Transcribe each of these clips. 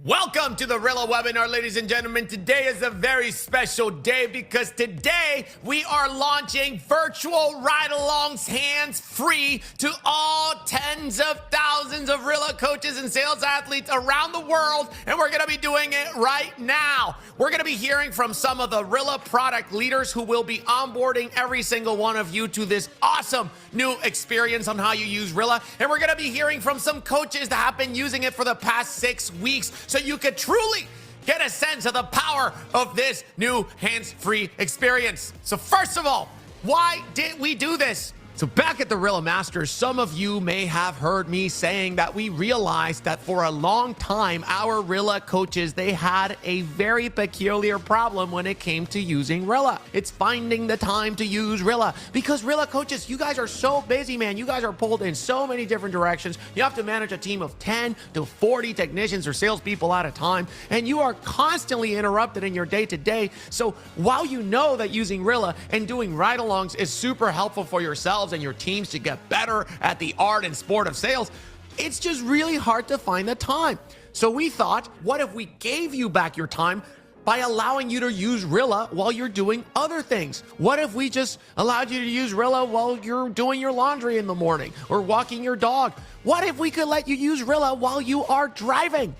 Welcome to the Rilla webinar, ladies and gentlemen. Today is a very special day because today we are launching virtual ride-alongs hands-free to all tens of thousands of Rilla coaches and sales athletes around the world, and we're going to be doing it right now. We're going to be hearing from some of the Rilla product leaders who will be onboarding every single one of you to this awesome new experience on how you use Rilla, and we're going to be hearing from some coaches that have been using it for the past 6 weeks, so you could truly get a sense of the power of this new hands-free experience. So first of all, why did we do this? So back at the Rilla Masters, some of you may have heard me saying that we realized that for a long time, our Rilla coaches, they had a very peculiar problem when it came to using Rilla. It's finding the time to use Rilla, because Rilla coaches, you guys are so busy, man. You guys are pulled in so many different directions. You have to manage a team of 10 to 40 technicians or salespeople at a time, and you are constantly interrupted in your day-to-day. So while you know that using Rilla and doing ride-alongs is super helpful for yourself and your teams to get better at the art and sport of sales, it's just really hard to find the time. So we thought, what if we gave you back your time by allowing you to use Rilla while you're doing other things? What if we just allowed you to use Rilla while you're doing your laundry in the morning or walking your dog? What if we could let you use Rilla while you are driving?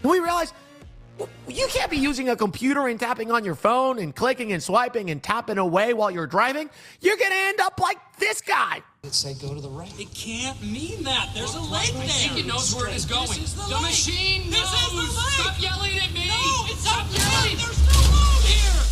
And we realized, you can't be using a computer and tapping on your phone and clicking and swiping and tapping away while you're driving. You're going to end up like this guy. It said go to the right. It can't mean that. There's a light there. I think it knows where it is going. The machine knows. This is the light. Stop yelling at me. No, Stop yelling. There's no road here.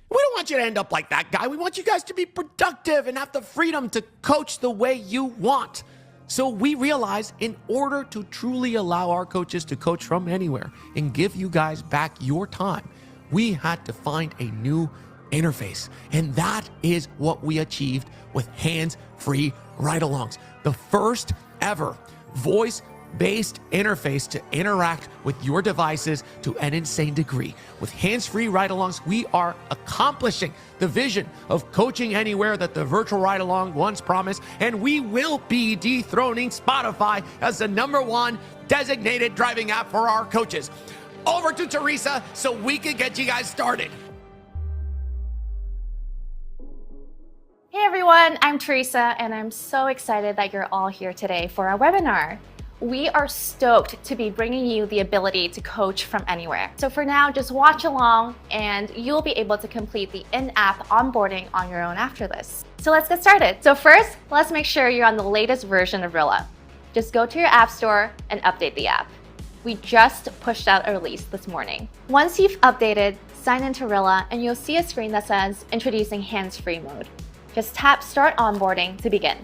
We don't want you to end up like that guy. We want you guys to be productive and have the freedom to coach the way you want. So we realized in order to truly allow our coaches to coach from anywhere and give you guys back your time, we had to find a new interface. And that is what we achieved with hands-free ride-alongs. The first ever voice-based interface to interact with your devices to an insane degree. With hands-free ride-alongs, we are accomplishing the vision of coaching anywhere that the virtual ride-along once promised, and we will be dethroning Spotify as the #1 designated driving app for our coaches. Over to Teresa so we can get you guys started. Hey everyone, I'm Teresa, and I'm so excited that you're all here today for our webinar. We are stoked to be bringing you the ability to coach from anywhere. So for now, just watch along and you'll be able to complete the in-app onboarding on your own after this. So let's get started. So first, let's make sure you're on the latest version of Rilla. Just go to your app store and update the app. We just pushed out a release this morning. Once you've updated, sign into Rilla and you'll see a screen that says Introducing Hands-Free Mode. Just tap Start Onboarding to begin.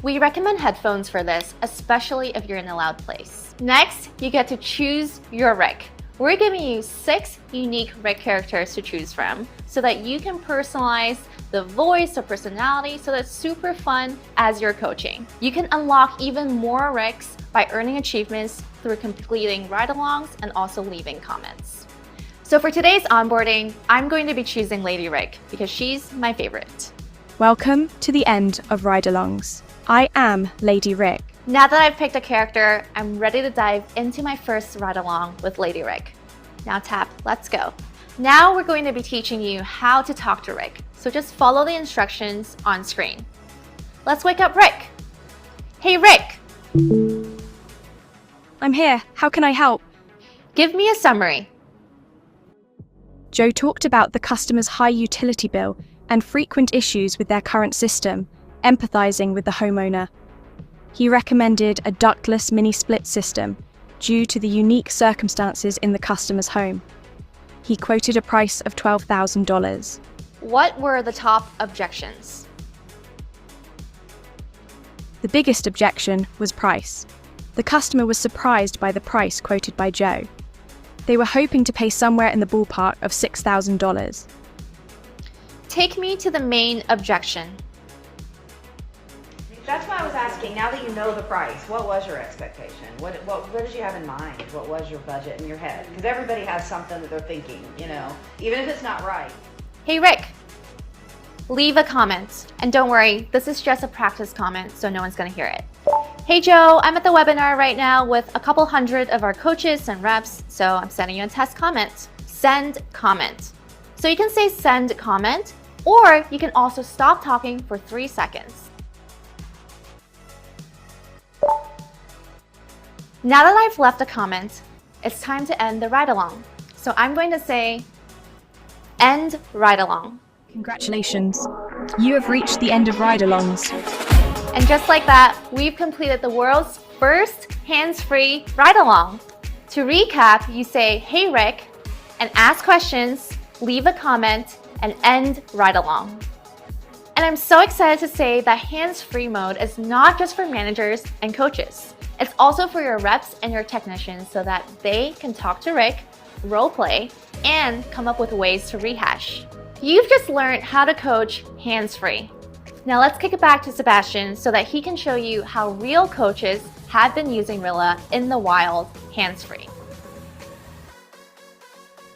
We recommend headphones for this, especially if you're in a loud place. Next, you get to choose your RIC. We're giving you 6 unique RIC characters to choose from so that you can personalize the voice or personality so that's super fun as you're coaching. You can unlock even more RICs by earning achievements through completing ride-alongs and also leaving comments. So for today's onboarding, I'm going to be choosing Lady RIC because she's my favorite. Welcome to the end of ride-alongs. I am Lady Rick. Now that I've picked a character, I'm ready to dive into my first ride-along with Lady Rick. Now tap Let's Go. Now we're going to be teaching you how to talk to Rick, so just follow the instructions on screen. Let's wake up Rick. Hey Rick! I'm here. How can I help? Give me a summary. Joe talked about the customer's high utility bill and frequent issues with their current system, empathizing with the homeowner. He recommended a ductless mini-split system due to the unique circumstances in the customer's home. He quoted a price of $12,000. What were the top objections? The biggest objection was price. The customer was surprised by the price quoted by Joe. They were hoping to pay somewhere in the ballpark of $6,000. Take me to the main objection. That's why I was asking, now that you know the price, what was your expectation? What did you have in mind? What was your budget in your head? Because everybody has something that they're thinking, you know, even if it's not right. Hey Rick, leave a comment. And don't worry, this is just a practice comment, so no one's gonna hear it. Hey Joe, I'm at the webinar right now with a couple hundred of our coaches and reps, so I'm sending you a test comment. Send comment. So you can say send comment, or you can also stop talking for 3 seconds. Now that I've left a comment, it's time to end the ride along. So I'm going to say end ride along. Congratulations. You have reached the end of ride-alongs. And just like that, we've completed the world's first hands-free ride-along. To recap, you say, hey Rick, and ask questions, leave a comment, and end ride-along. And I'm so excited to say that hands-free mode is not just for managers and coaches. It's also for your reps and your technicians so that they can talk to Rick, role play, and come up with ways to rehash. You've just learned how to coach hands-free. Now let's kick it back to Sebastian so that he can show you how real coaches have been using Rilla in the wild, hands-free.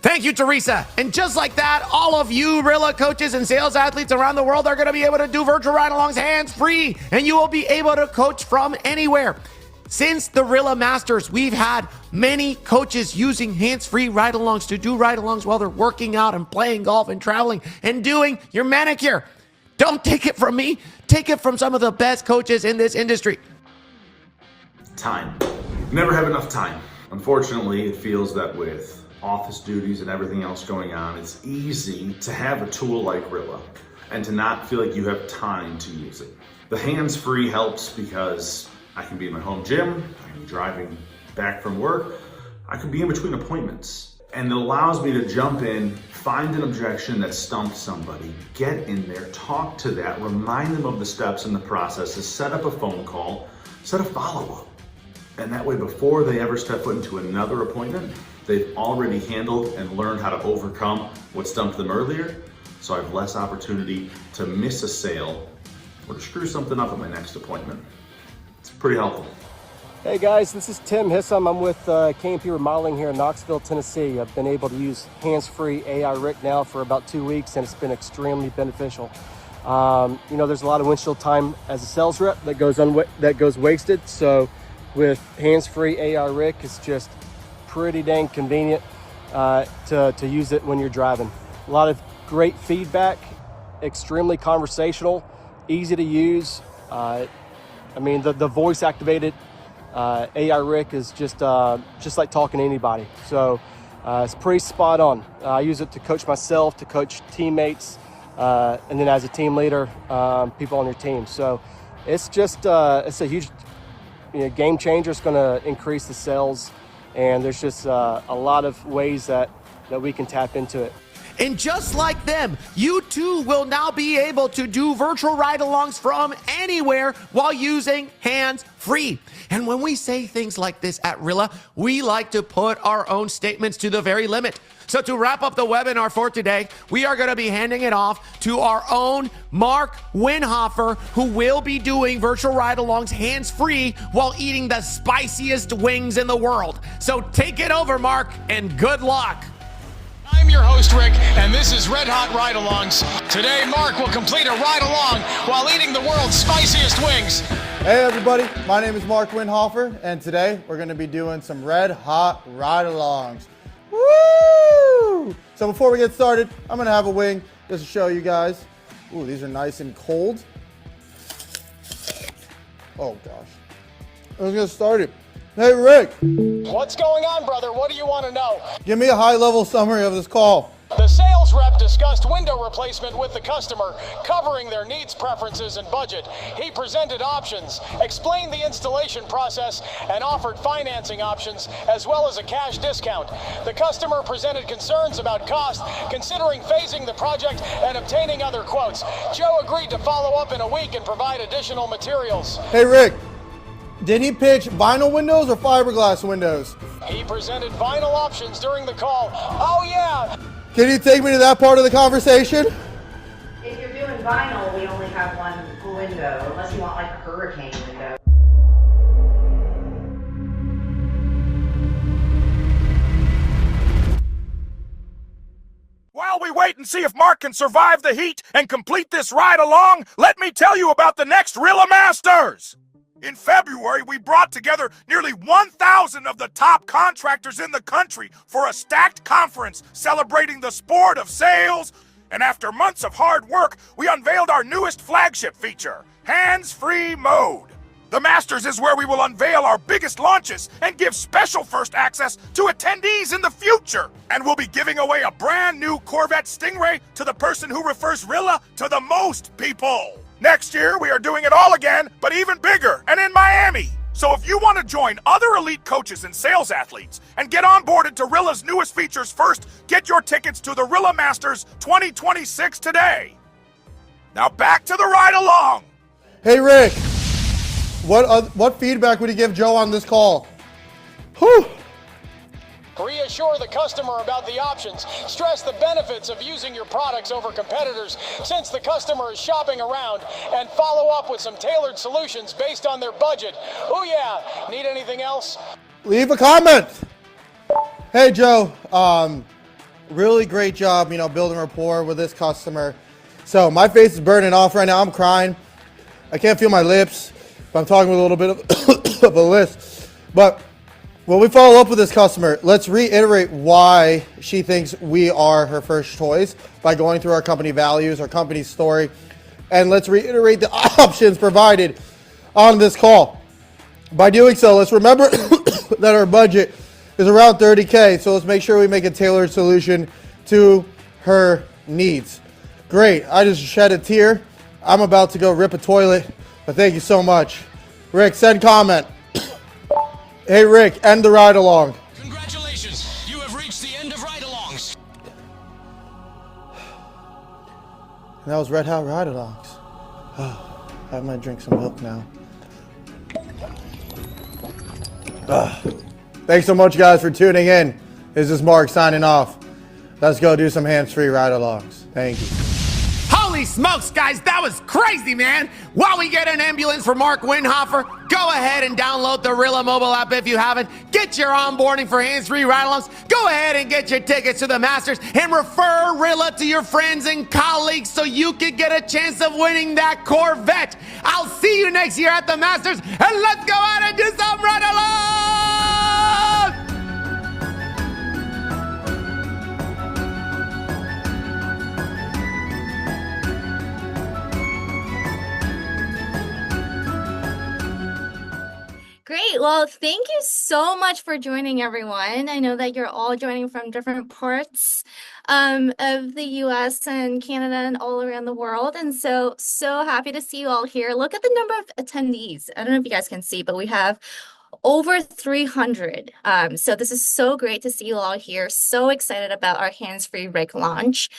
Thank you, Teresa. And just like that, all of you Rilla coaches and sales athletes around the world are going to be able to do virtual ride-alongs hands-free, and you will be able to coach from anywhere. Since the Rilla Masters, we've had many coaches using hands-free ride-alongs to do ride-alongs while they're working out and playing golf and traveling and doing your manicure. Don't take it from me. Take it from some of the best coaches in this industry. Time. Never have enough time. Unfortunately, it feels that with office duties and everything else going on, it's easy to have a tool like Rilla and to not feel like you have time to use it. The hands-free helps because I can be in my home gym, I can be driving back from work, I could be in between appointments. And it allows me to jump in, find an objection that stumped somebody, get in there, talk to that, remind them of the steps in the process, to set up a phone call, set a follow-up. And that way, before they ever step foot into another appointment, they've already handled and learned how to overcome what stumped them earlier. So I have less opportunity to miss a sale or to screw something up at my next appointment. It's pretty helpful. Hey guys, this is Tim Hissam. I'm with K&P Remodeling here in Knoxville, Tennessee. I've been able to use hands-free AI Rick now for about 2 weeks, and it's been extremely beneficial. You know, there's a lot of windshield time as a sales rep that goes wasted. So with hands-free AI Rick, it's just pretty dang convenient to use it when you're driving. A lot of great feedback, extremely conversational, easy to use. I mean, the voice activated AI Rick is just like talking to anybody. So it's pretty spot on. I use it to coach myself, to coach teammates, and then as a team leader, people on your team. So it's just, it's a huge game changer. It's going to increase the sales, and there's just a lot of ways that we can tap into it. And just like them, you too will now be able to do virtual ride-alongs from anywhere while using hands-free. And when we say things like this at Rilla, we like to put our own statements to the very limit. So to wrap up the webinar for today, we are going to be handing it off to our own Mark Winhofer, who will be doing virtual ride-alongs hands-free while eating the spiciest wings in the world. So take it over, Mark, and good luck. I'm your host, Rick, and this is Red Hot Ride-Alongs. Today, Mark will complete a ride-along while eating the world's spiciest wings. Hey everybody, my name is Mark Winhofer, and today we're going to be doing some Red Hot Ride-Alongs. Woo! So before we get started, I'm going to have a wing just to show you guys. Ooh, these are nice and cold. Oh gosh. Let's get started. Hey Rick! What's going on, brother? What do you want to know? Give me a high-level summary of this call. The sales rep discussed window replacement with the customer, covering their needs, preferences, and budget. He presented options, explained the installation process, and offered financing options, as well as a cash discount. The customer presented concerns about cost, considering phasing the project and obtaining other quotes. Joe agreed to follow up in a week and provide additional materials. Hey Rick, did he pitch vinyl windows or fiberglass windows? He presented vinyl options during the call. Oh yeah! Can you take me to that part of the conversation? If you're doing vinyl, we only have one window, unless you want like a hurricane window. While we wait and see if Mark can survive the heat and complete this ride along, let me tell you about the next Rilla Masters. In February, we brought together nearly 1,000 of the top contractors in the country for a stacked conference celebrating the sport of sales. And after months of hard work, we unveiled our newest flagship feature, Hands-Free Mode. The Masters is where we will unveil our biggest launches and give special first access to attendees in the future. And we'll be giving away a brand new Corvette Stingray to the person who refers Rilla to the most people. Next year, we are doing it all again, but even bigger and in Miami. So if you want to join other elite coaches and sales athletes and get onboarded to Rilla's newest features first, get your tickets to the Rilla Masters 2026 today. Now back to the ride along. Hey, Rick. What feedback would you give Joe on this call? Whew. Reassure the customer about the options. Stress the benefits of using your products over competitors since the customer is shopping around, and follow up with some tailored solutions based on their budget. Oh yeah, need anything else? Leave a comment. Hey, Joe. Really great job, building rapport with this customer. So my face is burning off right now. I'm crying. I can't feel my lips, but I'm talking with a little bit of a lisp. But when we follow up with this customer, let's reiterate why she thinks we are her first choice by going through our company values, our company story, and let's reiterate the options provided on this call. By doing so, let's remember that our budget is around $30K, so let's make sure we make a tailored solution to her needs. Great, I just shed a tear. I'm about to go rip a toilet, but thank you so much. Rick, send comment. Hey, Rick, end the ride along. Congratulations, you have reached the end of ride-alongs. That was Red Hot Ride-alongs. I might drink some milk now. Thanks so much, guys, for tuning in. This is Mark signing off. Let's go do some hands-free ride-alongs. Thank you. Holy smokes, guys, that was crazy, man. While we get an ambulance for Mark Winhofer, go ahead and download the Rilla mobile app if you haven't. Get your onboarding for hands-free ride-alongs. Go ahead and get your tickets to the Masters and refer Rilla to your friends and colleagues so you can get a chance of winning that Corvette. I'll see you next year at the Masters, and let's go out and do some ride-alongs! Great. Well, thank you so much for joining, everyone. I know that you're all joining from different parts of the US and Canada and all around the world. And so happy to see you all here. Look at the number of attendees. I don't know if you guys can see, but we have over 300. So this is so great to see you all here. So excited about our hands-free rig launch.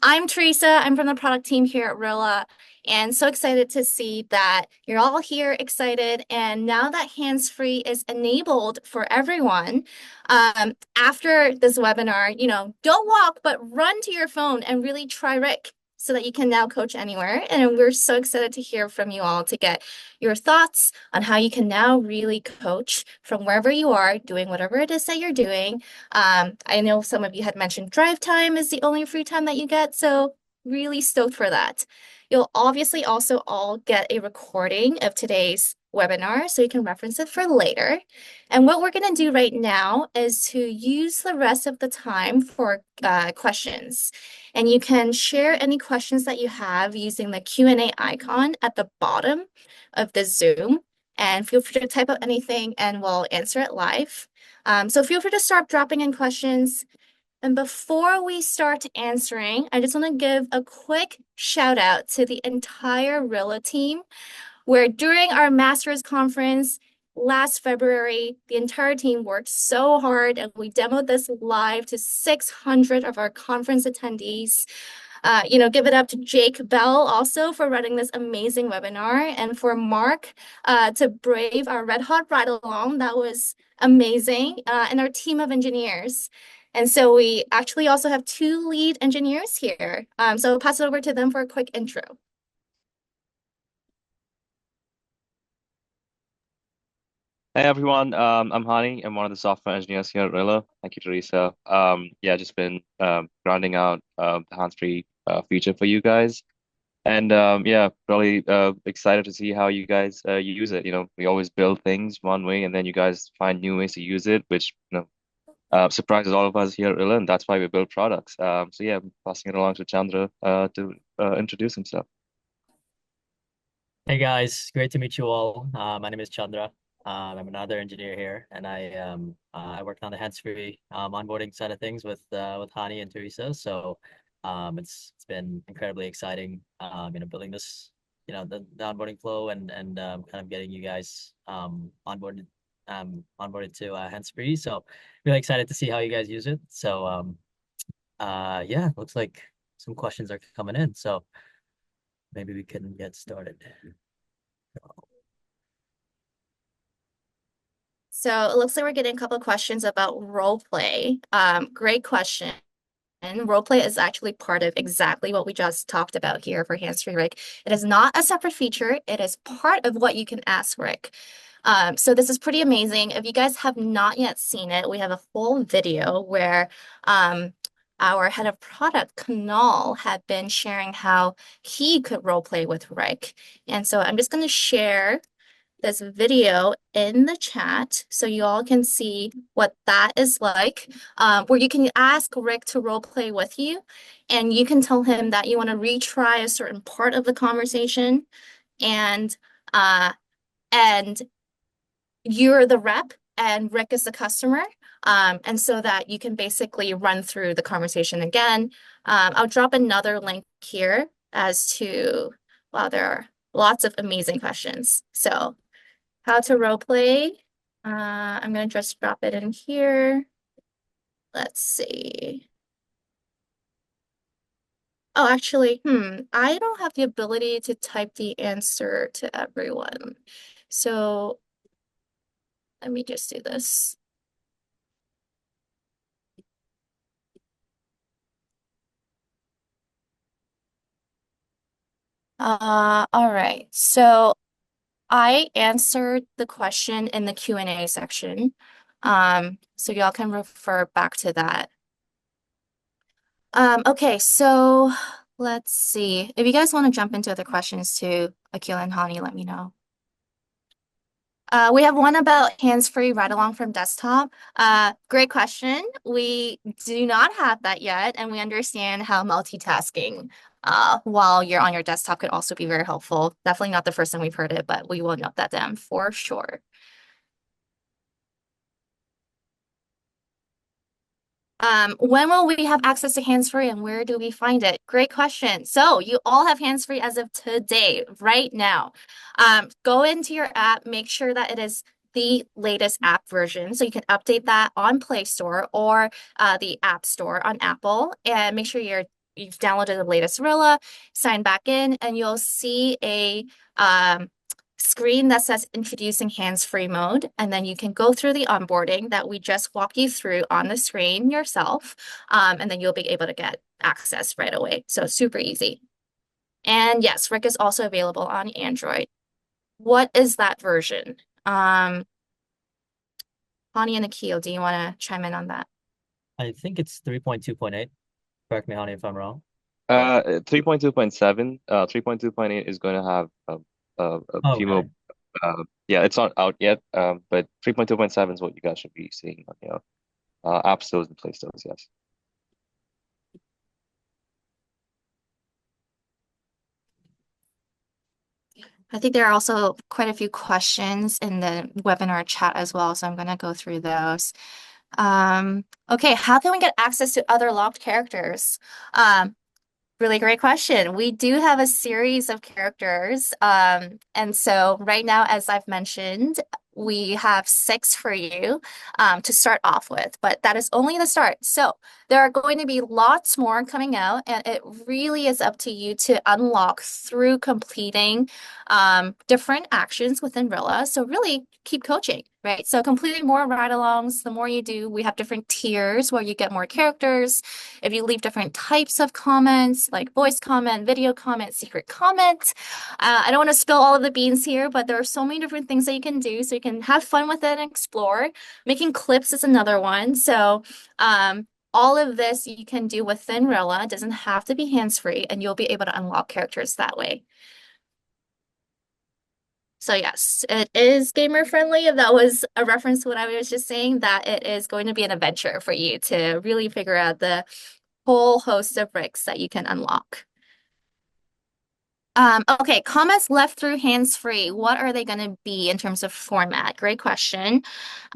I'm Teresa. I'm from the product team here at Rilla. And so excited to see that you're all here excited. And now that hands-free is enabled for everyone, after this webinar, don't walk, but run to your phone and really try Rick so that you can now coach anywhere. And we're so excited to hear from you all to get your thoughts on how you can now really coach from wherever you are, doing whatever it is that you're doing. I know some of you had mentioned drive time is the only free time that you get. So really stoked for that. You'll obviously also all get a recording of today's webinar so you can reference it for later. And what we're going to do right now is to use the rest of the time for questions. And you can share any questions that you have using the Q&A icon at the bottom of the Zoom. And feel free to type out anything and we'll answer it live. So feel free to start dropping in questions. And before we start answering, I just want to give a quick shout out to the entire Rilla team, where during our Masters conference last February, the entire team worked so hard and we demoed this live to 600 of our conference attendees. Give it up to Jake Bell also for running this amazing webinar, and for Mark to brave our Red Hot Ride Along. That was amazing, and our team of engineers. And so we actually also have 2 lead engineers here. So I'll pass it over to them for a quick intro. Hey everyone, I'm Hani. I'm one of the software engineers here at Rilla. Thank you, Teresa. Just been grinding out the hands-free feature for you guys. And yeah, really excited to see how you guys use it. You know, we always build things one way, and then you guys find new ways to use it, which surprises all of us here at Rilla, and that's why we build products. So yeah, I'm passing it along to Chandra to introduce himself. Hey guys, great to meet you all. My name is Chandra. I'm another engineer here, and I worked on the hands-free onboarding side of things with Hani and Teresa. So it's been incredibly exciting, building this, the onboarding flow and kind of getting you guys onboarded to hands-free. So really excited to see how you guys use it. So yeah, looks like some questions are coming in. So maybe we can get started. So it looks like we're getting a couple of questions about role play. Great question. And role play is actually part of exactly what we just talked about here for hands-free Rick. It is not a separate feature. It is part of what you can ask Rick. So this is pretty amazing. If you guys have not yet seen it, we have a full video where our head of product, Kunal, had been sharing how he could role play with Rick. And so I'm just going to share this video in the chat so you all can see what that is like, where you can ask Rick to role play with you, and you can tell him that you want to retry a certain part of the conversation, and you're the rep and Rick is the customer. And so that you can basically run through the conversation again. I'll drop another link here as to, wow, there are lots of amazing questions. So how to role play. I'm going to just drop it in here. Let's see. Oh, actually, I don't have the ability to type the answer to everyone. So let me just do this. All right. So I answered the question in the Q&A section. So y'all can refer back to that. Okay, so let's see. If you guys want to jump into other questions too, Akil and Hani, let me know. We have one about hands-free ride-along from desktop. Great question. We do not have that yet, and we understand how multitasking while you're on your desktop could also be very helpful. Definitely not the first time we've heard it, but we will note that down for sure. When will we have access to hands-free and where do we find it? Great question. So you all have hands-free as of today, right now. Go into your app, make sure that it is the latest app version. So you can update that on Play Store or the App Store on Apple, and make sure you've downloaded the latest Rilla, sign back in, and you'll see a screen that says introducing hands-free mode, and then you can go through the onboarding that we just walked you through on the screen yourself, and then you'll be able to get access right away. So super easy. And yes, Rick is also available on Android. What is that version? Hani and Akil, do you want to chime in on that? I think it's 3.2.8. Correct me, Hani, if I'm wrong. 3.2.7, 3.2.8 is going to have a few more. Yeah, it's not out yet, but 3.2.7 is what you guys should be seeing on your app stores and Play stores. Yes. I think there are also quite a few questions in the webinar chat as well, so I'm going to go through those. Okay, how can we get access to other locked characters? Really great question. We do have a series of characters. And so right now, as I've mentioned, we have 6 for you to start off with, but that is only the start. So there are going to be lots more coming out, and it really is up to you to unlock through completing different actions within Rilla. So really keep coaching, right? So completing more ride-alongs, the more you do, we have different tiers where you get more characters. If you leave different types of comments, like voice comment, video comment, secret comment. I don't want to spill all of the beans here, but there are so many different things that you can do. So you can have fun with it and explore. Making clips is another one. So all of this you can do within Rilla. It doesn't have to be hands-free, and you'll be able to unlock characters that way. So yes, it is gamer friendly. If that was a reference to what I was just saying, that it is going to be an adventure for you to really figure out the whole host of rigs that you can unlock. Okay, comments left through hands-free. What are they going to be in terms of format? Great question.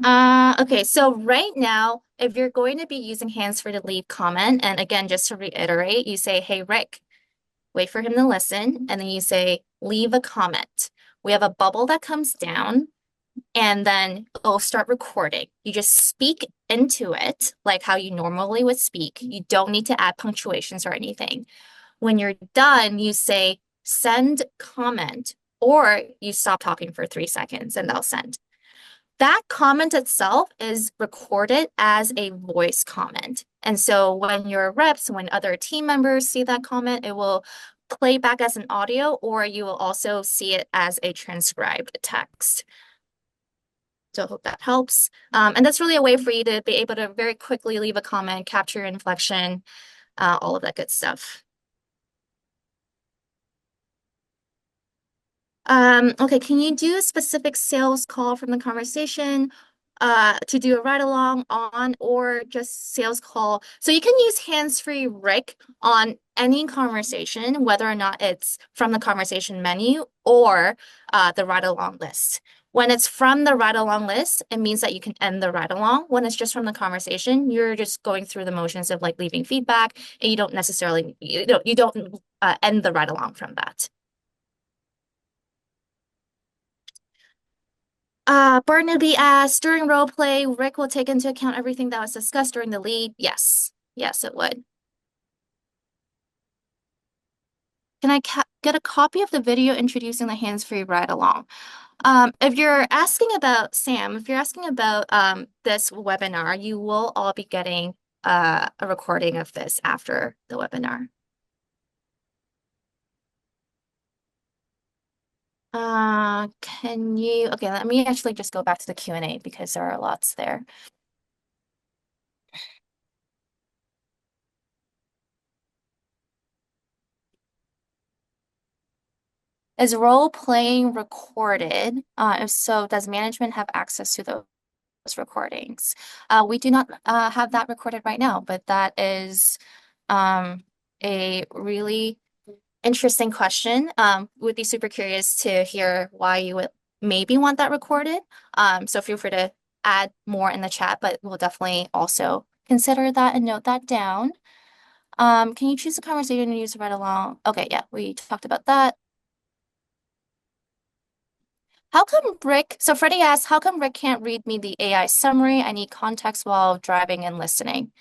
Okay, so right now, if you're going to be using hands-free to leave comment, and again, just to reiterate, you say, hey, Rick, wait for him to listen, and then you say, leave a comment. We have a bubble that comes down, and then it'll start recording. You just speak into it like how you normally would speak. You don't need to add punctuations or anything. When you're done, you say, send comment, or you stop talking for 3 seconds and they'll send. That comment itself is recorded as a voice comment. And so when your reps, when other team members see that comment, it will play back as an audio, or you will also see it as a transcribed text. So I hope that helps. And that's really a way for you to be able to very quickly leave a comment, capture inflection, all of that good stuff. Okay, can you do a specific sales call from the conversation to do a ride along on, or just sales call? So you can use hands-free Rick on any conversation, whether or not it's from the conversation menu or the ride along list. When it's from the ride along list, it means that you can end the ride along. When it's just from the conversation, you're just going through the motions of like leaving feedback, and you don't necessarily, you don't end the ride along from that. Barnaby asks, during role play, Rick will take into account everything that was discussed during the lead. Yes. Yes, it would. Can I get a copy of the video introducing the hands-free ride along? If you're asking about Sam, if you're asking about this webinar, you will all be getting a recording of this after the webinar. Okay, let me actually just go back to the Q&A because there are lots there. Is role playing recorded? If so, does management have access to those recordings? We do not have that recorded right now, but that is a really interesting question. Would be super curious to hear why you would maybe want that recorded. So feel free to add more in the chat, but we'll definitely also consider that and note that down. Can you choose a conversation and use it right along? Okay, yeah, we talked about that. How come Rick, so Freddie asks, how come Rick can't read me the AI summary? I need context while driving and listening.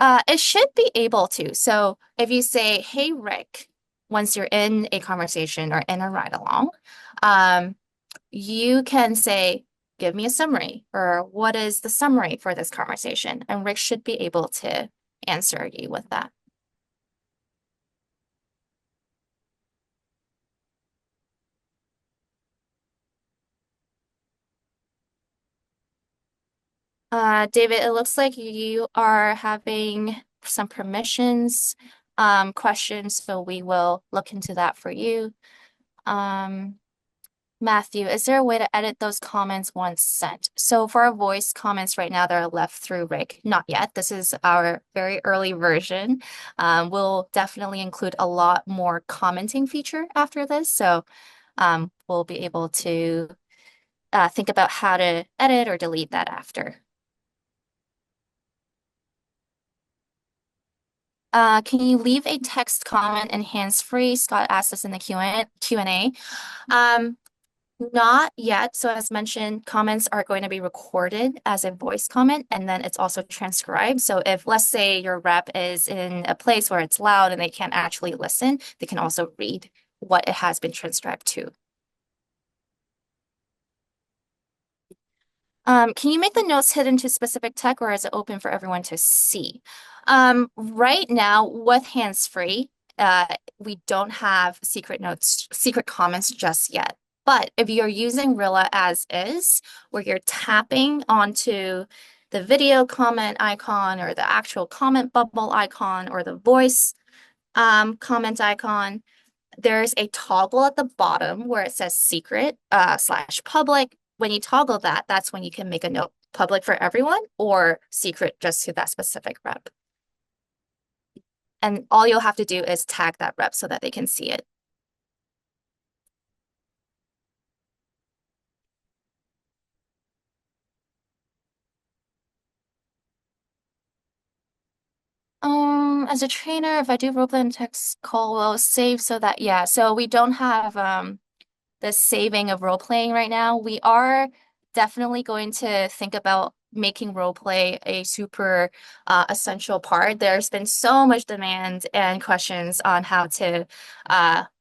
It should be able to. So if you say, hey, Rick, once you're in a conversation or in a ride along, you can say, give me a summary, or what is the summary for this conversation? And Rick should be able to answer you with that. David, it looks like you are having some permissions questions, so we will look into that for you. Matthew, is there a way to edit those comments once sent? So for our voice comments right now, they're left through Rick. Not yet. This is our very early version. We'll definitely include a lot more commenting feature after this. So we'll be able to think about how to edit or delete that after. Can you leave a text comment and hands-free? Scott asked us in the Q&A. Not yet. So as mentioned, comments are going to be recorded as a voice comment, and then it's also transcribed. So if, let's say, your rep is in a place where it's loud and they can't actually listen, they can also read what it has been transcribed to. Can you make the notes hidden to specific tech, or is it open for everyone to see? Right now, with hands-free, we don't have secret notes, secret comments just yet. But if you're using Rilla as is, where you're tapping onto the video comment icon or the actual comment bubble icon or the voice comment icon, there's a toggle at the bottom where it says secret slash public. When you toggle that, that's when you can make a note public for everyone or secret just to that specific rep. And all you'll have to do is tag that rep so that they can see it. As a trainer, if I do roleplay and text call, we'll save so that, yeah, so we don't have the saving of role playing right now. We are definitely going to think about making role play a super essential part. There's been so much demand and questions on how to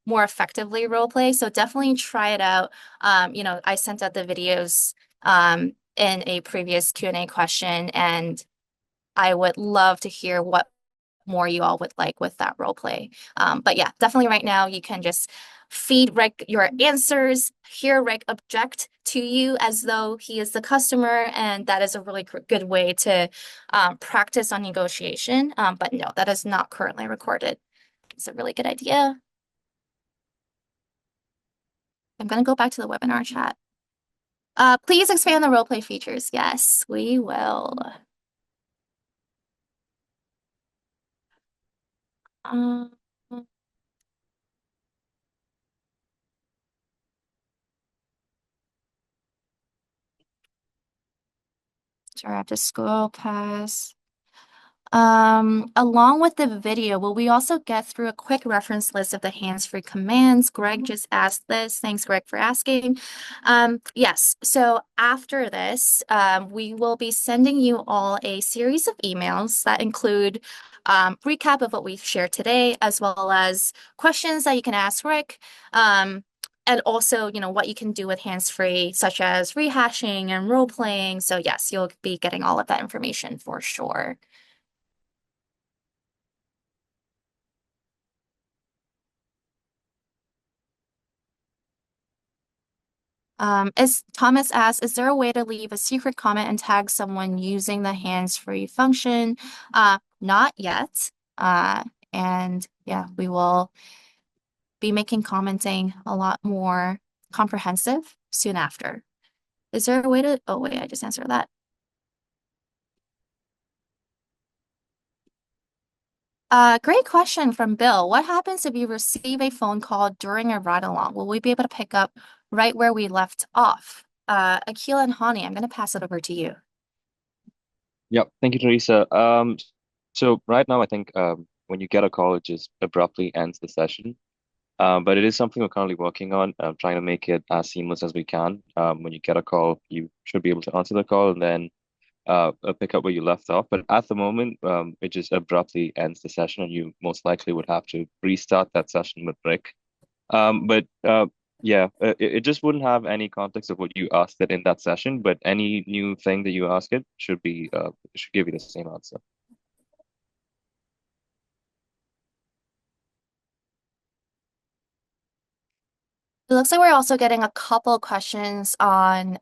more effectively role play. So definitely try it out. I sent out the videos in a previous Q&A question, and I would love to hear what more you all would like with that role play. But yeah, definitely right now you can just feed Rick your answers, hear Rick object to you as though he is the customer, and that is a really good way to practice on negotiation. But no, that is not currently recorded. It's a really good idea. I'm going to go back to the webinar chat. Please expand the roleplay features. Yes, we will. Sorry, I have to scroll past. Along with the video, will we also get through a quick reference list of the hands-free commands? Greg just asked this. Thanks, Greg, for asking. Yes, so after this, we will be sending you all a series of emails that include recap of what we've shared today, as well as questions that you can ask Rick. And also, what you can do with hands-free, such as rehashing and role-playing. So yes, you'll be getting all of that information for sure. As Thomas asks, is there a way to leave a secret comment and tag someone using the hands-free function? Not yet. And yeah, we will be making commenting a lot more comprehensive soon after. Is there a way to, oh wait, I just answered that. Great question from Bill. What happens if you receive a phone call during a ride along? Will we be able to pick up right where we left off? Akil and Hani, I'm going to pass it over to you. Yep, thank you, Teresa. So right now, I think when you get a call, it just abruptly ends the session. But it is something we're currently working on, trying to make it as seamless as we can. When you get a call, you should be able to answer the call and then pick up where you left off. But at the moment, it just abruptly ends the session, and you most likely would have to restart that session with Rick. Yeah, it just wouldn't have any context of what you asked it in that session, but any new thing that you ask it should give you the same answer. It looks like we're also getting a couple questions on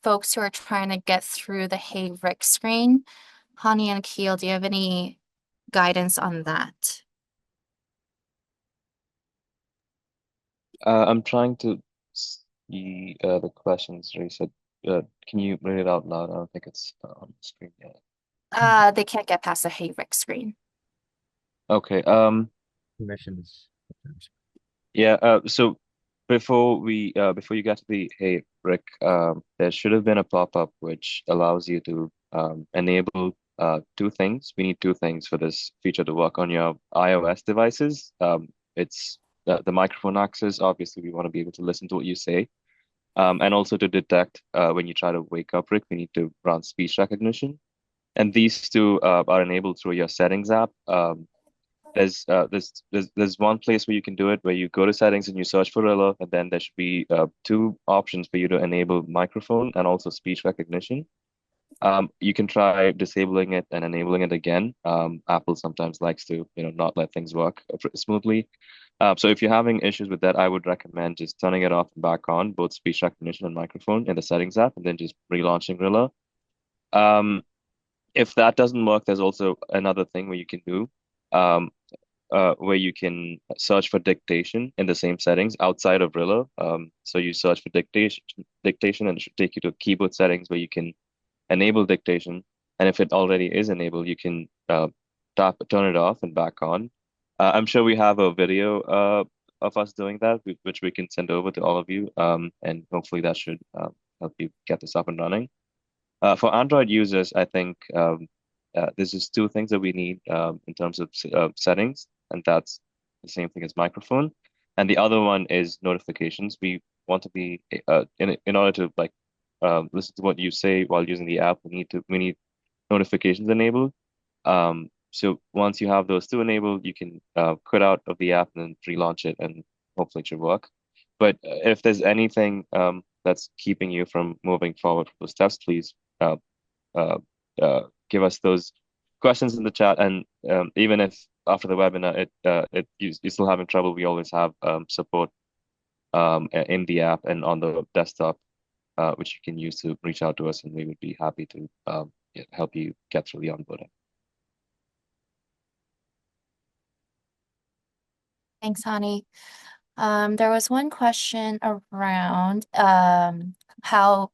folks who are trying to get through the Hey Rick screen. Hani and Akil, do you have any guidance on that? I'm trying to see the questions, Teresa. Can you read it out loud? I don't think it's on the screen yet. They can't get past the Hey Rick screen. Okay. Permissions. Yeah. So before you get to the Hey Rick, there should have been a pop-up which allows you to enable two things. We need two things for this feature to work on your iOS devices. It's the microphone access. Obviously, we want to be able to listen to what you say. And also to detect when you try to wake up Rick, we need to run speech recognition. And these two are enabled through your settings app. There's one place where you can do it, where you go to settings and you search for Rilla, and then there should be two options for you to enable microphone and also speech recognition. You can try disabling it and enabling it again. Apple sometimes likes to not let things work smoothly. So if you're having issues with that, I would recommend just turning it off and back on, both speech recognition and microphone in the settings app, and then just relaunching Rilla. If that doesn't work, there's also another thing where you can do, um, where you can search for dictation in the same settings outside of Rilla. So you search for dictation, and it should take you to keyboard settings where you can enable dictation. And if it already is enabled, you can turn it off and back on. I'm sure we have a video of us doing that, which we can send over to all of you, and hopefully that should help you get this up and running. For Android users, I think this is two things that we need in terms of settings, and that's the same thing as microphone. And the other one is notifications. We want to be in order to like listen to what you say while using the app. We need notifications enabled. So once you have those two enabled, you can quit out of the app and then relaunch it, and hopefully it should work. But if there's anything that's keeping you from moving forward with those steps, please uh, uh, give us those questions in the chat. And even if after the webinar you're still having trouble, we always have support in the app and on the desktop, which you can use to reach out to us, and we would be happy to help you get through the onboarding. Thanks, Hani. There was one question around how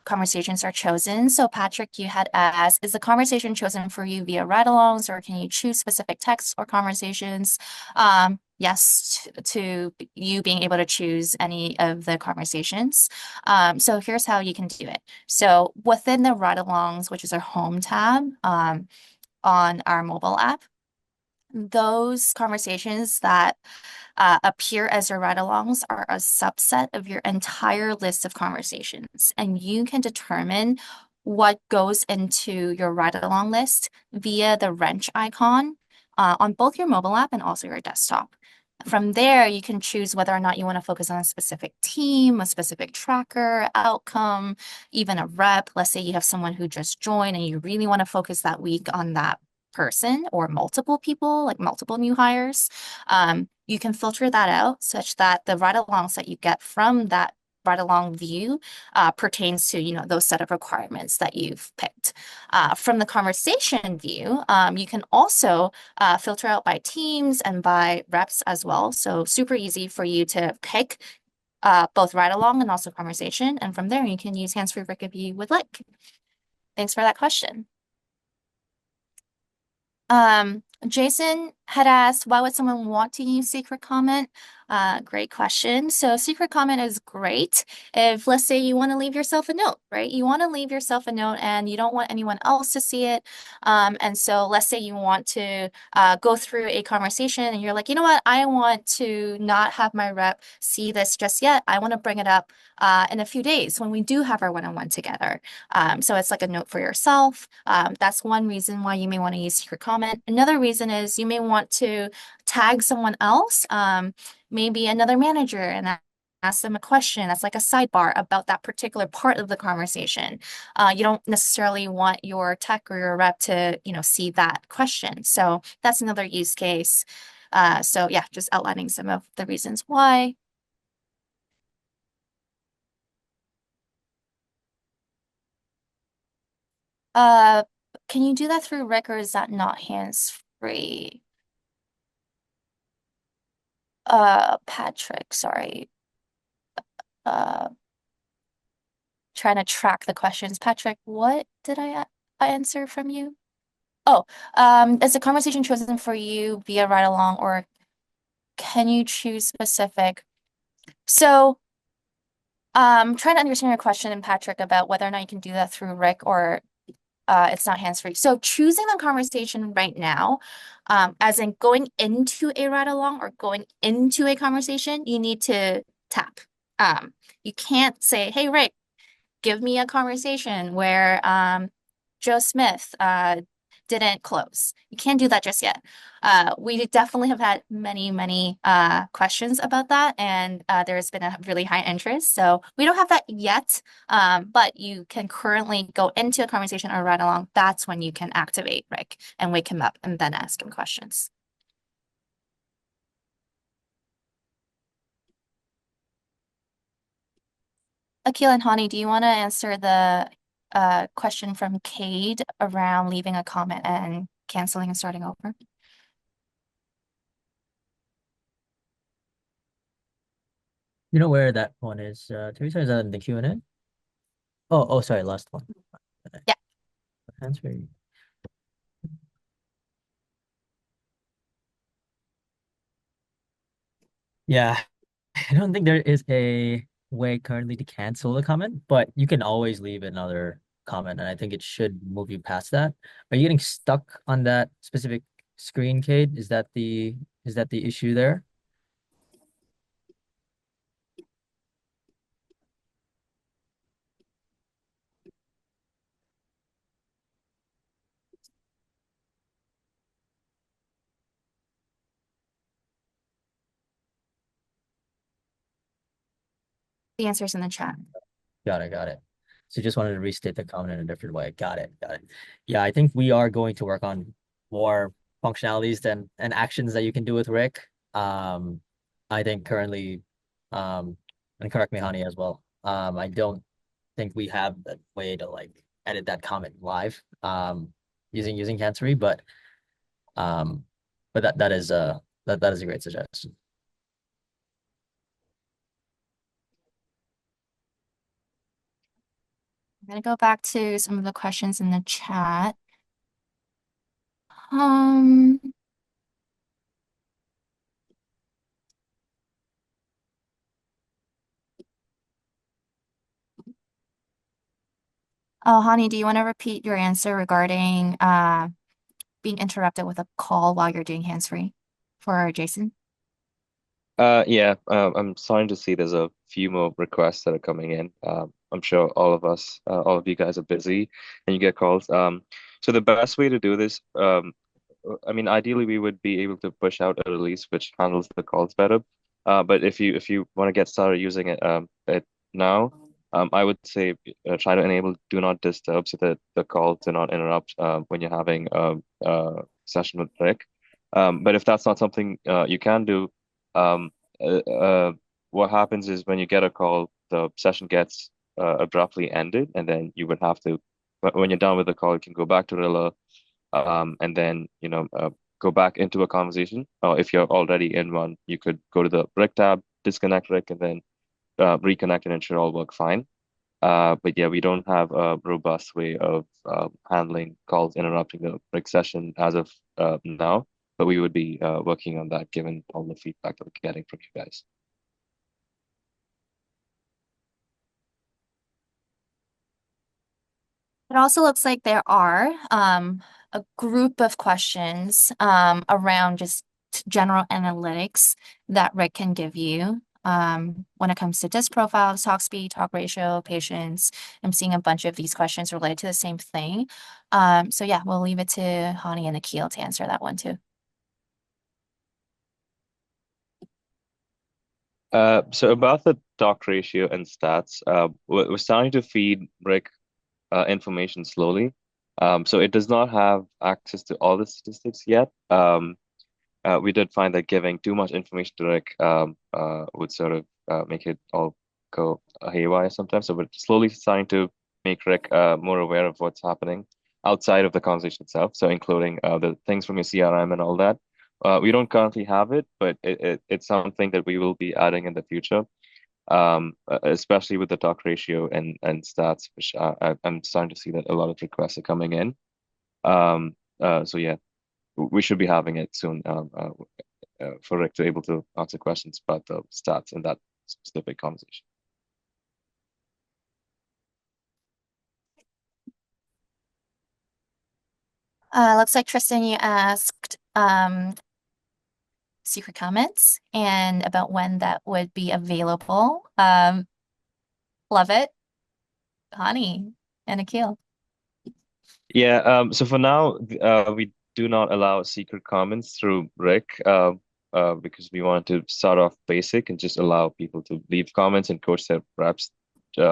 conversations are chosen. So Patrick, you had asked, is the conversation chosen for you via ride-alongs, or can you choose specific texts or conversations? Yes, to you being able to choose any of the conversations. So here's how you can do it. So within the ride-alongs, which is our home tab on our mobile app, those conversations that appear as your ride-alongs are a subset of your entire list of conversations, and you can determine what goes into your ride-along list via the wrench icon on both your mobile app and also your desktop. From there, you can choose whether or not you want to focus on a specific team, a specific tracker, outcome, even a rep. Let's say you have someone who just joined and you really want to focus that week on that person or multiple people, like multiple new hires. You can filter that out such that the ride-alongs that you get from that ride-along view pertains to those set of requirements that you've picked. From the conversation view, you can also filter out by teams and by reps as well. So super easy for you to pick both ride-along and also conversation. And from there, you can use hands-free Rick if you would like. Thanks for that question. Jason had asked, why would someone want to use secret comment? Great question. So secret comment is great if, let's say, you want to leave yourself a note, right? You want to leave yourself a note and you don't want anyone else to see it. And so let's say you want to go through a conversation and you're like, you know what? I want to not have my rep see this just yet. I want to bring it up in a few days when we do have our one-on-one together. So it's like a note for yourself. That's one reason why you may want to use secret comment. Another reason is you may want to tag someone else, maybe another manager, and ask them a question that's like a sidebar about that particular part of the conversation. You don't necessarily want your tech or your rep to, see that question. So that's another use case. So yeah, just outlining some of the reasons why. Can you do that through Rick, or is that not hands-free? Patrick, sorry. Trying to track the questions. Patrick, what did I answer from you? Oh, is the conversation chosen for you via ride along, or can you choose specific? So, trying to understand your question, Patrick, about whether or not you can do that through Rick or it's not hands-free. So choosing the conversation right now, as in going into a ride along or going into a conversation, you need to tap. You can't say, hey, Rick, give me a conversation where Joe Smith didn't close. You can't do that just yet. We definitely have had many questions about that, and there's been a really high interest. So we don't have that yet, but you can currently go into a conversation or ride along. That's when you can activate Rick and wake him up and then ask him questions. Akil and Hani, do you want to answer the a question from Cade around leaving a comment and canceling and starting over. You know where that one is, Teresa? Is that in the Q&A? Oh, sorry, last one. Yeah. Hands-free. Yeah, I don't think there is a way currently to cancel the comment, but you can always leave another comment, and I think it should move you past that. Are you getting stuck on that specific screen, Kate? Is that the issue there? The answer's in the chat. Got it. So just wanted to restate the comment in a different way. Got it. Yeah, I think we are going to work on more functionalities and actions that you can do with Rick. I think currently, and correct me, Hani, as well. I don't think we have that way to like edit that comment live, using Chancery, um, but that is a great suggestion. I'm gonna go back to some of the questions in the chat. Oh, Hani, do you want to repeat your answer regarding being interrupted with a call while you're doing hands-free for Jason? Yeah, I'm starting to see there's a few more requests that are coming in. I'm sure all of you guys are busy and you get calls. So the best way to do this, I mean, ideally we would be able to push out a release which handles the calls better. But if you want to get started using it now, I would say try to enable do not disturb so that the call do not interrupt when you're having a session with Rick. But if that's not something you can do, um, what happens is when you get a call, the session gets abruptly ended, and then you would have to, when you're done with the call, you can go back to Rilla, and then go back into a conversation. If you're already in one, you could go to the Rick tab, disconnect Rick, and then reconnect, and it should all work fine. But yeah, we don't have a robust way of handling calls interrupting the Rick session as of now, but we would be working on that given all the feedback that we're getting from you guys. It also looks like there are a group of questions around just general analytics that Rick can give you when it comes to disk profiles, talk speed, talk ratio, patience. I'm seeing a bunch of these questions related to the same thing. So yeah, we'll leave it to Hani and Akil to answer that one too. So about the talk ratio and stats, we're starting to feed Rick information slowly. So it does not have access to all the statistics yet. We did find that giving too much information to Rick would sort of make it all go haywire sometimes. So we're slowly starting to make Rick more aware of what's happening outside of the conversation itself. So including the things from your CRM and all that. We don't currently have it, but it's something that we will be adding in the future, especially with the talk ratio and stats, which I'm starting to see that a lot of requests are coming in. So yeah, we should be having it soon for Rick to able to answer questions about the stats in that specific conversation. Looks like Tristan, you asked secret comments and about when that would be available. Love it. Hani and Akil. Yeah, so for now, we do not allow secret comments through Rick because we want to start off basic and just allow people to leave comments and coach their reps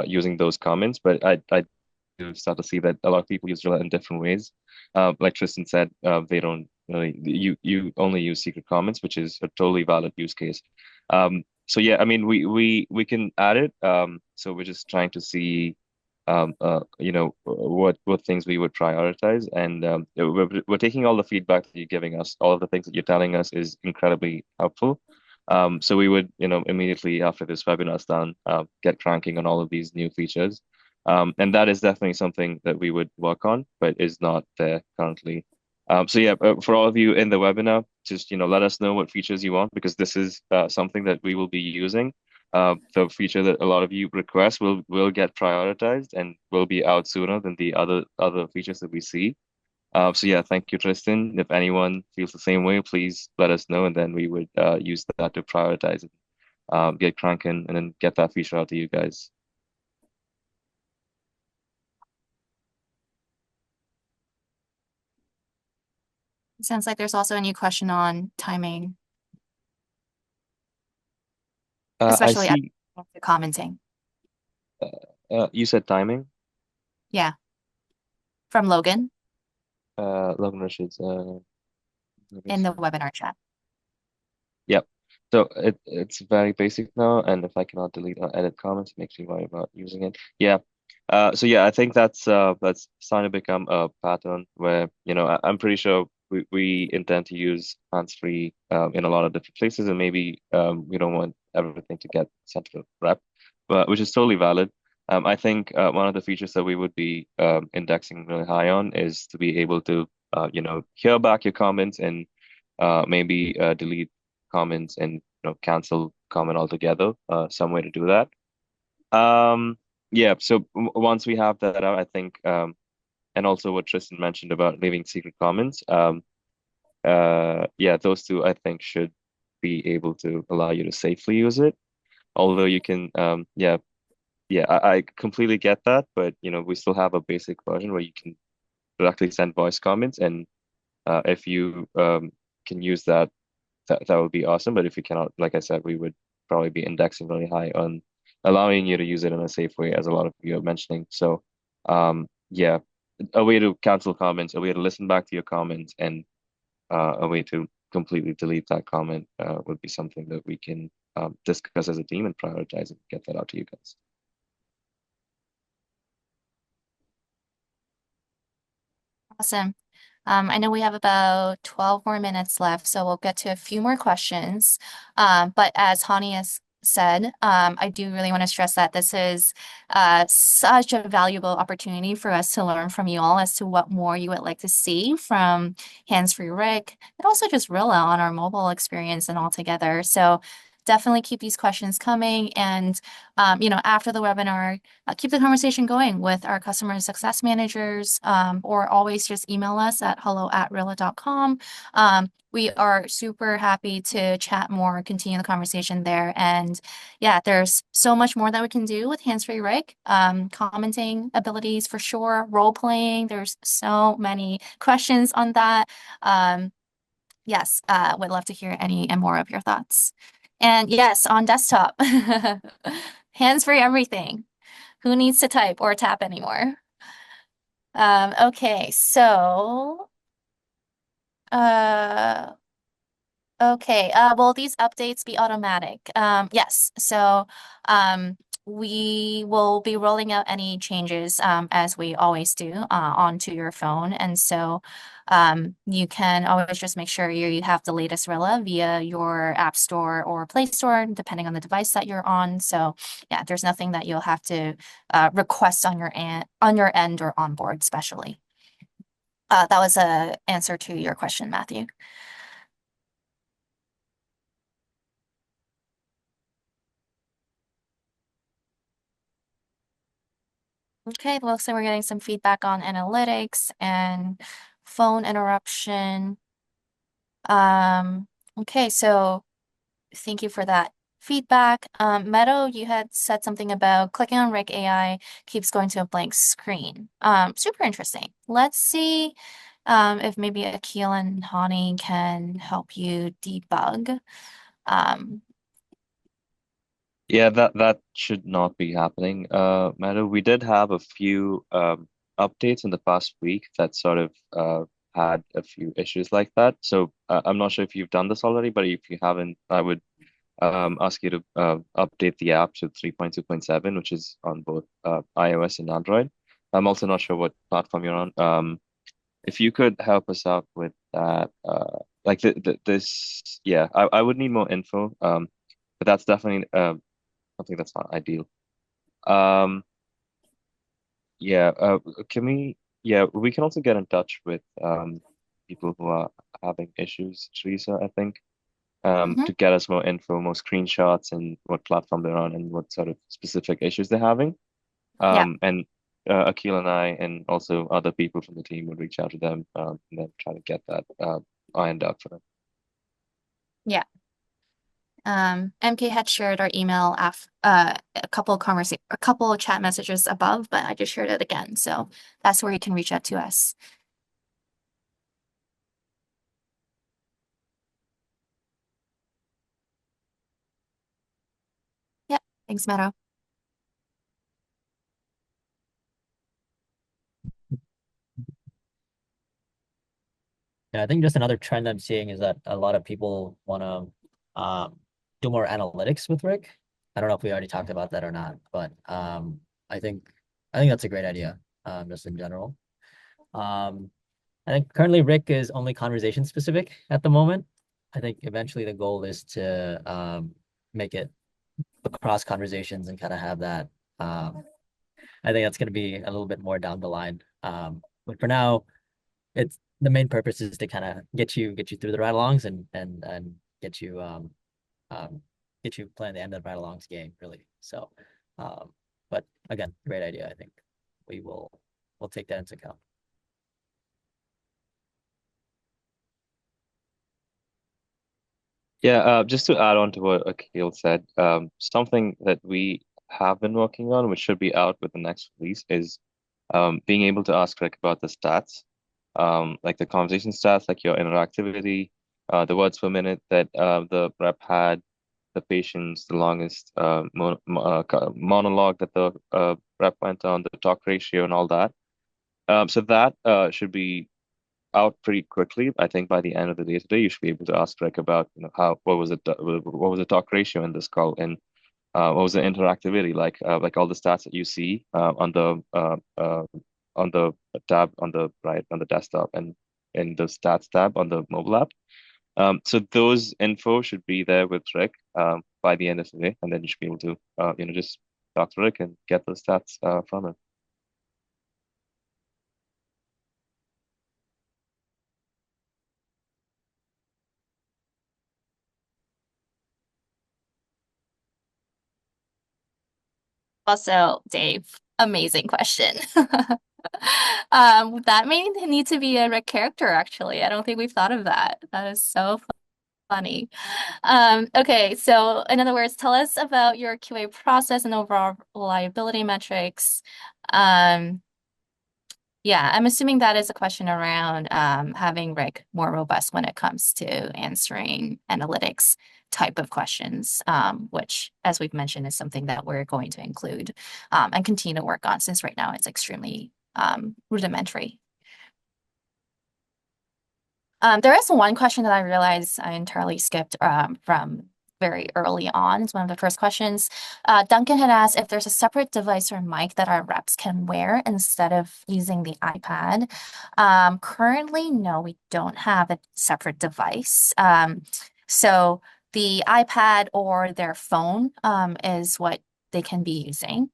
using those comments. But I do start to see that a lot of people use Rilla in different ways. Like Tristan said, they don't really, you only use secret comments, which is a totally valid use case. So yeah, I mean, we can add it. So we're just trying to see what things we would prioritize, and we're taking all the feedback that you're giving us, all of the things that you're telling us is incredibly helpful. So we would, immediately after this webinar's done, get cranking on all of these new features. And that is definitely something that we would work on, but is not there currently. So yeah, for all of you in the webinar, just let us know what features you want, because this is something that we will be using. The feature that a lot of you request will get prioritized and will be out sooner than the other features that we see. So yeah, thank you, Tristan. If anyone feels the same way, please let us know, and then we would use that to prioritize it, get cranking, and then get that feature out to you guys. It sounds like there's also a new question on timing, I especially see. after commenting. You said timing? Yeah, from Logan Logan Richards. Let me in the see. webinar chat. Yep. So it's very basic now, and if I cannot delete or edit comments, it makes me worry about using it. Yeah. So yeah, I think that's starting to become a pattern where, I'm pretty sure we intend to use hands-free in a lot of different places, and maybe we don't want everything to get sent to the rep, but which is totally valid. I think one of the features that we would be indexing really high on is to be able to hear back your comments and maybe delete comments and cancel comment altogether. Some way to do that. Yeah. So once we have that out, I think, and also what Tristan mentioned about leaving secret comments. Yeah, those two I think should be able to allow you to safely use it. Although you can, yeah, I completely get that, but we still have a basic version where you can directly send voice comments, and if you can use that, that would be awesome. But if you cannot, like I said, we would probably be indexing really high on allowing you to use it in a safe way, as a lot of you are mentioning. So, yeah, a way to cancel comments, a way to listen back to your comments, and a way to completely delete that comment would be something that we can discuss as a team and prioritize and get that out to you guys. Awesome. I know we have about 12 more minutes left, so we'll get to a few more questions. But as Hani has said, I do really want to stress that this is such a valuable opportunity for us to learn from you all as to what more you would like to see from Hands-Free Rick, and also just Rilla on our mobile experience and all together. So definitely keep these questions coming. And, after the webinar, keep the conversation going with our customer success managers, or always just email us at hello@rilla.com. We are super happy to chat more, continue the conversation there. And yeah, there's so much more that we can do with Hands-Free Rick. Commenting abilities for sure, role playing. There's so many questions on that. Yes, would love to hear any and more of your thoughts. And yes, on desktop, hands-free everything. Who needs to type or tap anymore? Okay, so, okay, will these updates be automatic? Yes, so we will be rolling out any changes as we always do onto your phone. And so you can always just make sure you have the latest Rilla via your App Store or Play Store, depending on the device that you're on. So yeah, there's nothing that you'll have to request on your end or onboard especially. That was a answer to your question, Matthew. Okay, looks like we're getting some feedback on analytics and phone interruption. Okay, so thank you for that feedback. Meadow, you had said something about clicking on Rick AI keeps going to a blank screen. Super interesting. Let's see if maybe Akil and Hani can help you debug. Yeah, that should not be happening. Madhu, we did have a few updates in the past week that sort of had a few issues like that. So I'm not sure if you've done this already, but if you haven't, I would ask you to update the app to 3.2.7, which is on both iOS and Android. I'm also not sure what platform you're on. If you could help us out with that, like this, yeah, I would need more info. But that's definitely something that's not ideal. Um, yeah, we can also get in touch with people who are having issues, Teresa, I think, to get us more info, more screenshots, and what platform they're on and what sort of specific issues they're having. Yeah. And Akil and I, and also other people from the team would reach out to them, and then try to get that ironed out for them. Yeah. MK had shared our email a couple of chat messages above, but I just shared it again. So that's where you can reach out to us. Yeah, thanks, Meadow. Yeah, I think just another trend I'm seeing is that a lot of people want to do more analytics with Rick. I don't know if we already talked about that or not, but I think that's a great idea, just in general. I think currently Rick is only conversation specific at the moment. I think eventually the goal is to make it across conversations and kind of have that. I think that's going to be a little bit more down the line. But for now, it's the main purpose is to kind of get you through the ride-alongs and get you playing the end of the ride-alongs game, really. So, but again, great idea. I think we'll take that into account. Yeah, just to add on to what Akil said, something that we have been working on, which should be out with the next release, is being able to ask Rick about the stats, like the conversation stats, like your interactivity, the words per minute that the rep had, the patience, the longest monologue that the rep went on, the talk ratio, and all that. So that should be out pretty quickly. I think by the end of the day today, you should be able to ask Rick about, what was the talk ratio in this call, and what was the interactivity like all the stats that you see on the tab on the right on the desktop and in the stats tab on the mobile app. So those info should be there with Rick by the end of the day, and then you should be able to just talk to Rick and get those stats from him. Also, Dave, amazing question. That may need to be a Rick character, actually. I don't think we've thought of that. That is so funny. Okay, so in other words, tell us about your QA process and overall reliability metrics. Yeah, I'm assuming that is a question around having Rick more robust when it comes to answering analytics type of questions, which, as we've mentioned, is something that we're going to include and continue to work on, since right now it's extremely rudimentary. There is one question that I realized I entirely skipped from very early on. It's one of the first questions. Duncan had asked if there's a separate device or mic that our reps can wear instead of using the iPad. Currently, no, we don't have a separate device. So the iPad or their phone is what they can be using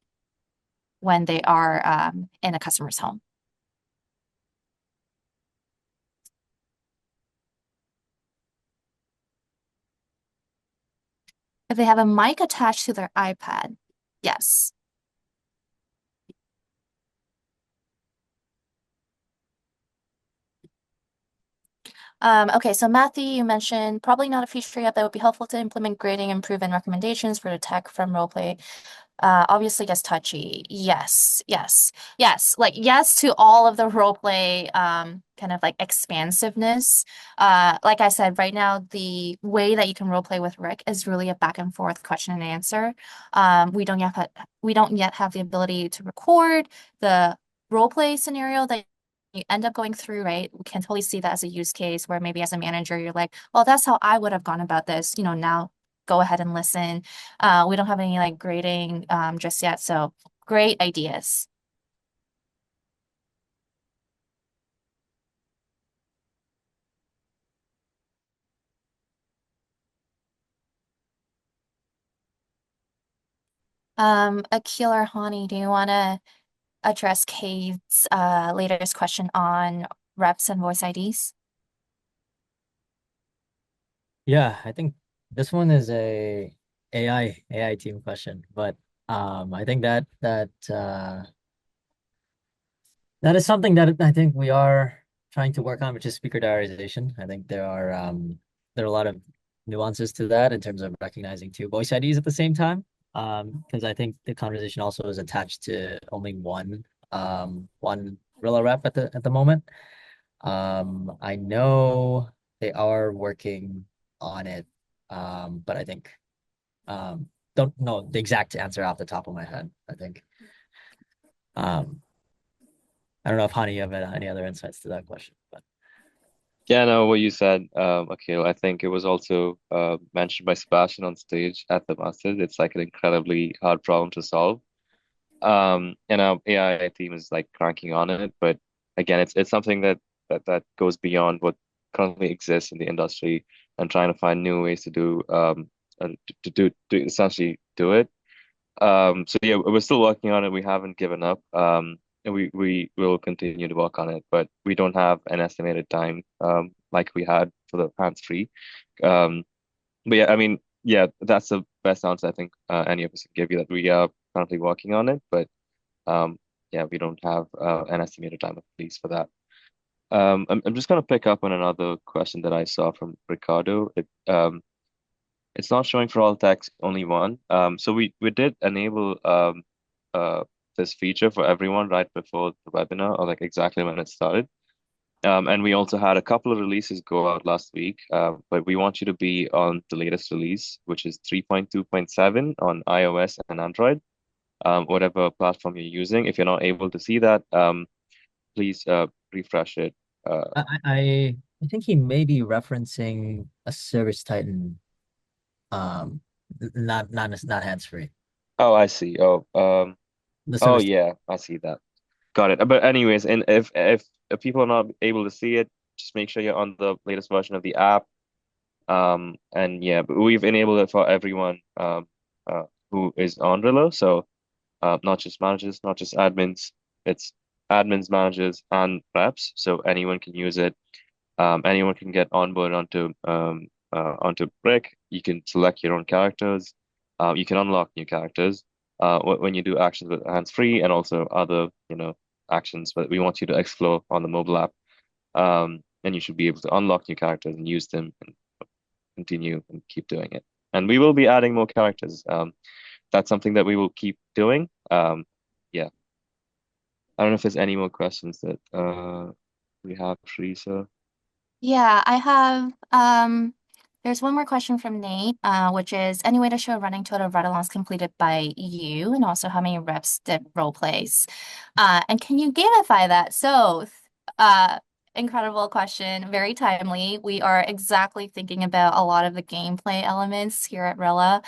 when they are in a customer's home. If they have a mic attached to their iPad, yes. Okay, so Matthew, you mentioned probably not a feature yet that would be helpful to implement grading, improve, and recommendations for the tech from roleplay. Obviously gets touchy. Yes. Like yes to all of the roleplay kind of like expansiveness. Like I said, right now the way that you can roleplay with Rick is really a back and forth question and answer. We don't yet have the ability to record the roleplay scenario that you end up going through, right? We can totally see that as a use case where maybe as a manager, you're like, well, that's how I would have gone about this. Now go ahead and listen. We don't have any like grading just yet, so great ideas. Akil or Hani, do you want to address Kate's latest question on reps and voice IDs? Yeah, I think this one is a AI team question, but I think that is something that I think we are trying to work on, which is speaker diarization. I think there are a lot of nuances to that in terms of recognizing two voice IDs at the same time. Because I think the conversation also is attached to only one Rilla rep at the moment. I know they are working on it, but I think don't know the exact answer off the top of my head. I think I don't know if Hani, you have any other insights to that question, but Yeah, no, what you said, Akil, I think it was also mentioned by Sebastian on stage at the Masters. It's like an incredibly hard problem to solve. And our AI team is like cranking on it, but again, it's something that goes beyond what currently exists in the industry and trying to find new ways to do to essentially do it. So yeah, we're still working on it. We haven't given up. And we will continue to work on it, but we don't have an estimated time like we had for the hands-free. Um, but yeah, I mean, yeah, that's the best answer I think any of us can give you that we are currently working on it, but um, yeah, we don't have an estimated time of release for that. I'm just gonna pick up on another question that I saw from Ricardo. It's not showing for all text, only one. So we did enable uh this feature for everyone right before the webinar, or like exactly when it started. And we also had a couple of releases go out last week, but we want you to be on the latest release, which is 3.2.7 on iOS and Android, whatever platform you're using. If you're not able to see that, please refresh it. I think he may be referencing a Service Titan, um, not hands-free. Oh, I see. The Oh Service Titan. yeah, I see that. Got it. But anyways, and if people are not able to see it, just make sure you're on the latest version of the app. And yeah, but we've enabled it for everyone who is on Rilla. So not just managers, not just admins. It's admins, managers, and reps. So anyone can use it. Anyone can get onboarded onto Brick. You can select your own characters. You can unlock new characters when you do actions with hands-free and also other, actions that we want you to explore on the mobile app. And you should be able to unlock new characters and use them and continue and keep doing it. And we will be adding more characters. That's something that we will keep doing. Yeah. I don't know if there's any more questions that we have, Teresa. Yeah, I have there's one more question from Nate, which is any way to show running total ride-alongs completed by you and also how many reps did role plays? And can you gamify that? So incredible question, very timely. We are exactly thinking about a lot of the gameplay elements here at Rilla.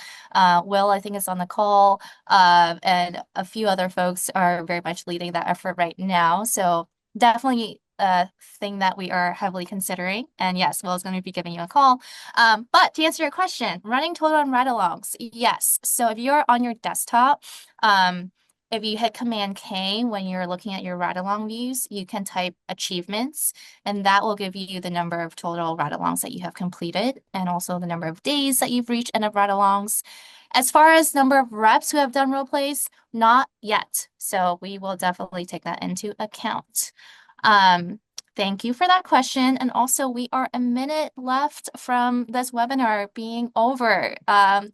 Will, I think, is on the call, and a few other folks are very much leading that effort right now. So definitely a thing that we are heavily considering. And yes, Will is going to be giving you a call. But to answer your question, running total on ride-alongs, yes. So if you're on your desktop, if you hit Command K when you're looking at your ride-along views, you can type achievements, and that will give you the number of total ride-alongs that you have completed and also the number of days that you've reached end of ride-alongs. As far as number of reps who have done role plays, not yet. So we will definitely take that into account. Thank you for that question. And also, we are a minute left from this webinar being over.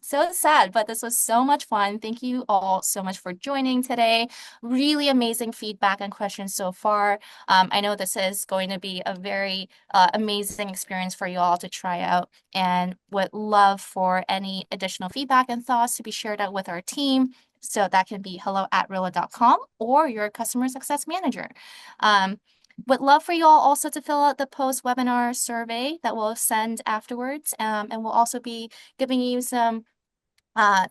So sad, but this was so much fun. Thank you all so much for joining today. Really amazing feedback and questions so far. I know this is going to be a very amazing experience for you all to try out, and would love for any additional feedback and thoughts to be shared out with our team. So that can be hello@rilla.com or your customer success manager. would love for you all also to fill out the post-webinar survey that we'll send afterwards. And we'll also be giving you some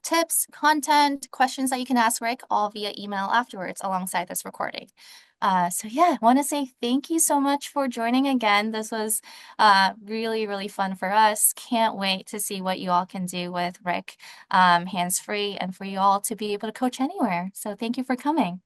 tips, content, questions that you can ask Rick all via email afterwards alongside this recording. So yeah, I want to say thank you so much for joining again. This was really, really fun for us. Can't wait to see what you all can do with Rick hands-free and for you all to be able to coach anywhere. So thank you for coming.